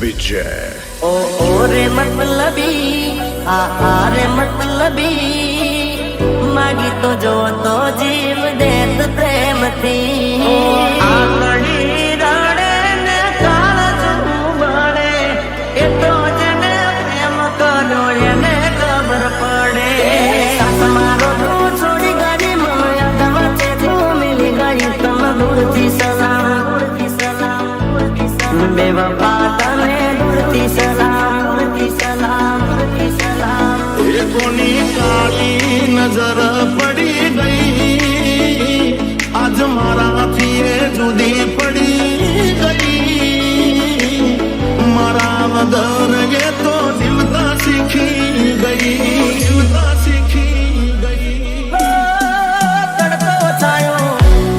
विजय ओ रे मतलबी आ रे मतलबी मागी तो जो तो जीव देत प्रेम थी आंगड़ी राड़े ने काल जुबाड़े ए तो जने प्रेम करो એને ખબર પડે તમારો તું છોડી ગઈ મને અગવચે તું મિલી ગઈ તમ દૂરથી સલામ બેવફા તને દૂરથી સલામ ये कोनी काली नजर पड़ी गई आज मारा थी ये जुदी पड़ी गई मारा वदर ये तो दिलता सीखी गई તડકો છાયો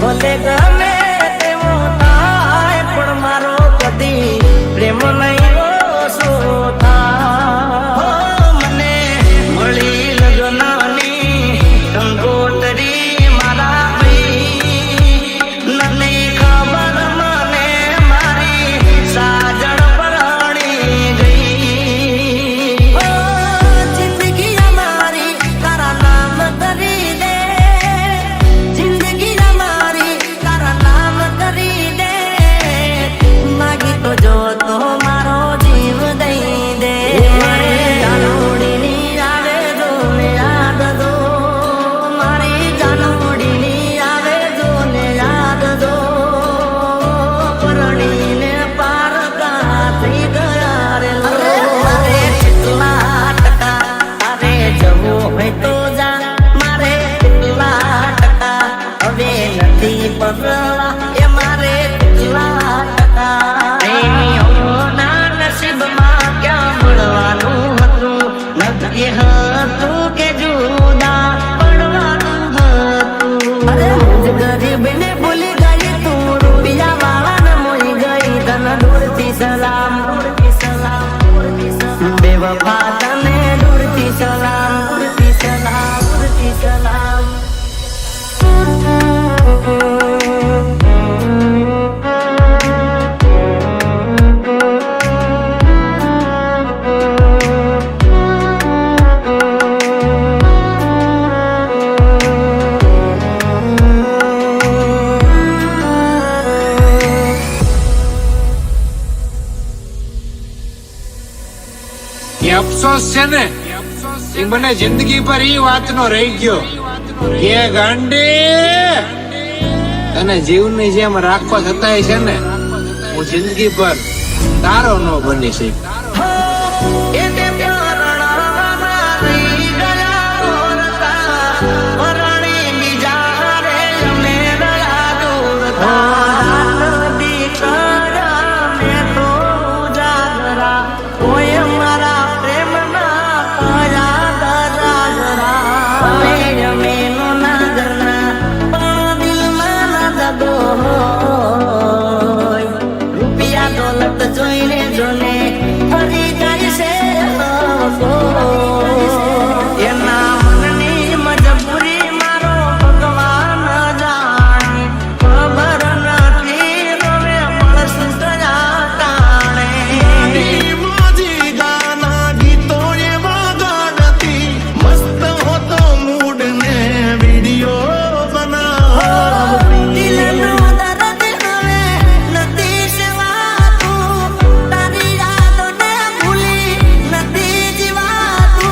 ભલે ગમે તેવો થાય પણ મારો કદી પ્રેમ નહીં ઓછો થાય મને મળી લગ્નની કંકોતરી મારા ભાઈ નથી ખબર મને મારી સાજણ પરણી ગઈ જિંદગી અમારી તારા નામ કરી દે જિંદગી અમારી તારા નામ કરી દે માગી તો જો તો મારો જીવ દઈ દે જાનોડીની આવે જો ને યાદ દો મારી જાનોડીની આવે જો ને યાદ દો પરણીને પારકા થઈ ગયા રે મારે કેટલા ટકા તારે જવું હોય તો જા મારે કેટલા ટકા હવે નથી બદલવા એ મારે કેટલા ટકા ના નસીબમાં ક્યાં મળવાનું હતું નક્કી હતું કે જુદા પડવાનું હતું અરે હું જ ગરીબને ભૂલી ગઈ તું રૂપિયા વાળાને મોઈ ગઈ તને દૂરથી સલામ બેવફા તને દૂરથી સલામ એ અફસોસ છે ને એ મને જિંદગી પર ઈ વાતનો રહી ગયો કે ગાંડી તને જીવની જેમ રાખવા છતાંય છે ને હું જિંદગી પર તારો ન બની શક જોઈને જોને ફરી જાય છે એના મનની મજબૂરી મારો ભગવાન જાણે ખબર નથી હવે મળશે સજા ટાણે માજી ગાના ગીતો એવા ગાતી મસ્ત હોતો મૂડ ને વિડિયો બનાવ દિલનો દર્દ હવે નથી સેવાતું તારી યાદોને ભૂલી નથી જીવાતું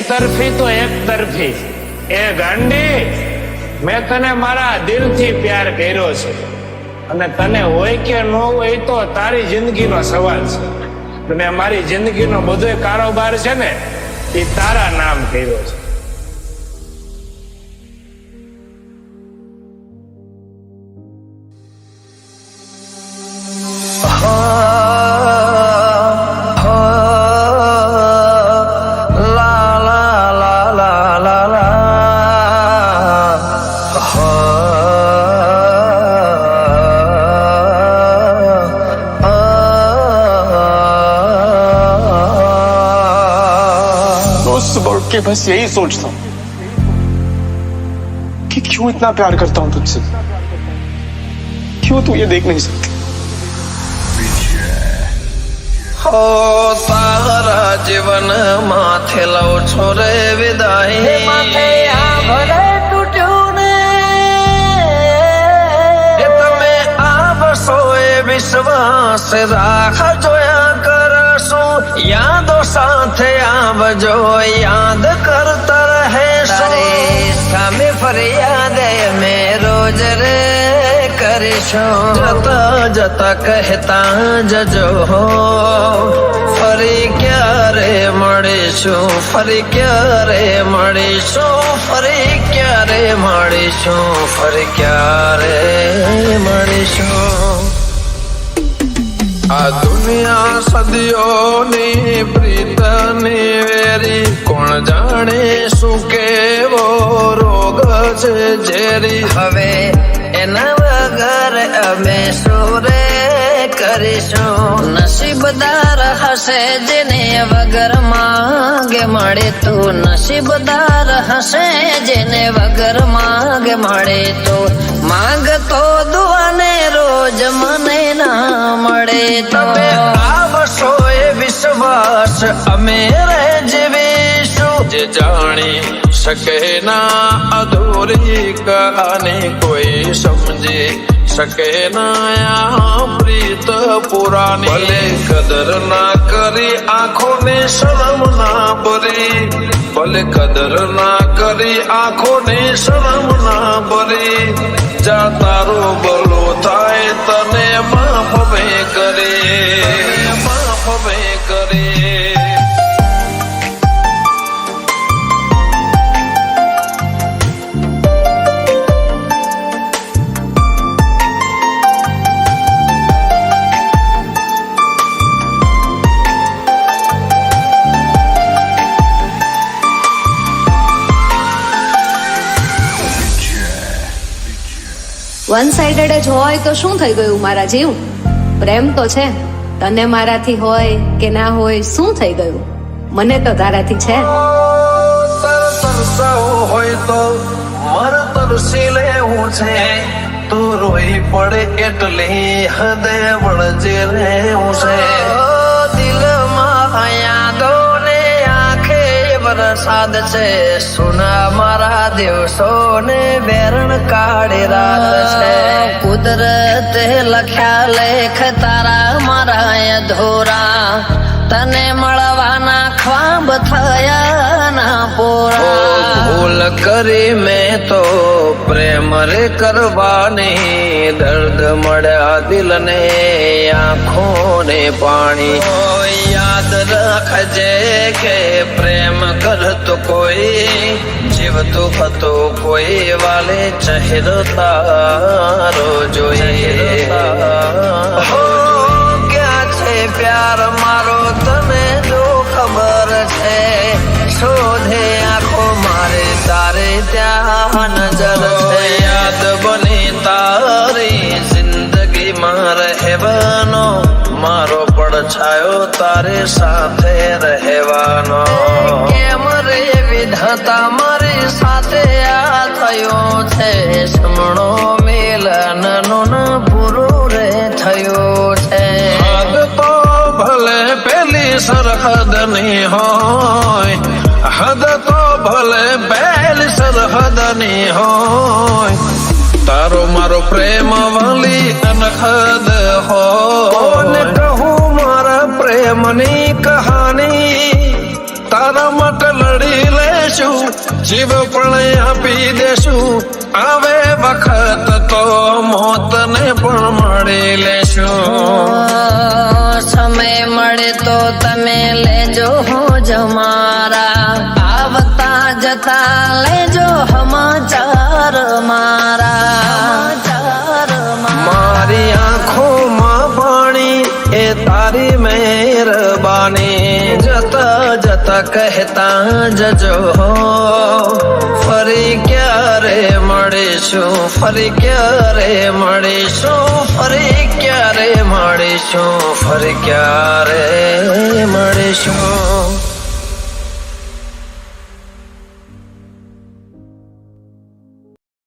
તરફી તો એક તરફી. એ ગાંડી, મેં તને મારા દિલથી પ્યાર કર્યો છે અને તને હોય કે ન હોય તો તારી જિંદગીનો સવાલ છે. મેં મારી જિંદગીનો બધો કારોબાર છે ને એ તારા નામ કર્યો છે. सुबह के बस यही सोचता हूँ कि क्यों इतना प्यार करता हूँ तुझसे, क्यों तू ये देख नहीं सकती. हो तारा जीवन माथे लो छोरे विदाई માથે આ ભલે તૂટ્યું ને તમે આ બસોએ વિશ્વાસ રાખ જોયા કરશું યાદો સાથે આવજો યાદ કરતા રહેશું તારે સામે ફરિયાદ અમે રોજ રે કરીશું જતા જતા કહેતા જજો ફરી ક્યારે મળીશું ફરી ક્યારે મળીશું ફરી ક્યારે મળીશું ફરી ક્યારે મળીશું આ દુનિયા સદીઓની પ્રીતની વેરી કોણ જાણે શું કેવો રોગ છે ઝેરી હવે એના વગર અમે સુરે કરીશું નસીબદાર હશે જેને વગર માંગે મળે તો નસીબદાર હશે જેને વગર માંગે મળે તો માંગતો દુઆને રોજ મને ના મળે તો તમે આવશો એ વિશ્વાસ અમે જીવીશું જે જાણી શકે ના અધૂરી કહાની કોઈ સમજી શકે ના આ પ્રીત પુરાની ભલે કદર ના કરી આંખોને શરમ ના ભરી ભલે કદર ના કરી આંખોને શરમ ના ભરી જા તારો ભલો થાય તને માફ વે કરે માફ વે કરે વન સાઇડેડ જ હોય તો શું થઈ ગયું મારા જીવ? પ્રેમ તો છે, તને મારાથી હોય કે ના હોય શું થઈ ગયું? મને તો તારાથી છે. તરસાવું હોય તો મર તરસી લેવું છે તું રોઈ પડે એટલી હદે વળજે રહેવું છે દિલમાં યાદો ને આંખે વરસાદ છે સુના મારા દિવસો ને બેરણ કાઢે રાત છે કુદરતે લખ્યા લેખ તારા મારા અધૂરા તને મળવાના ખ્વાબ થયા ના પૂરા ભૂલ કરી મેં તો પ્રેમ રે કરવાની દર્દ મળ્યા દિલને આંખોને પાણી યાદ રાખજે કે પ્રેમ કરતો કોઈ જીવતો હતો કોઈ વાલે ચહેરો તારો જોઈએ ક્યાં છે પ્યાર મારો તને જો ખબર છે શોધે આંખો મારે તારે ત્યાં નજર છે યાદ બની તારી જિંદગીમાં રહેવાનો મારો પડછાયો તારે સાથે રહેવાનો કેમ રે વિધાતા મારી સાથે આ થયો છે સમણો મિલનનો ના પૂરું રે થયો છે હદ તો ભલે પેલી સરહદની હોય હદ તો ભલે પહેલી સરહદની હોય તારો મારો પ્રેમ વાલી અનહદ હોય કહું મારા પ્રેમની કહાની તારા માટે લડી લે જીવ પણ આપી દેશું આવે વખત તો મોતને પણ મળી લેશું સમય મળે તો તમે લેજો જમારા આવતા જતા લેજો સમાચાર મારા મારી આંખોમાં પાણી એ તારી મહેરબાની જતા જતા કહેતા જજો ફરી ક્યારે મળીશું ફરી ક્યારે મળીશું ફરી ક્યારે મળીશું ફરી ક્યારે મળીશું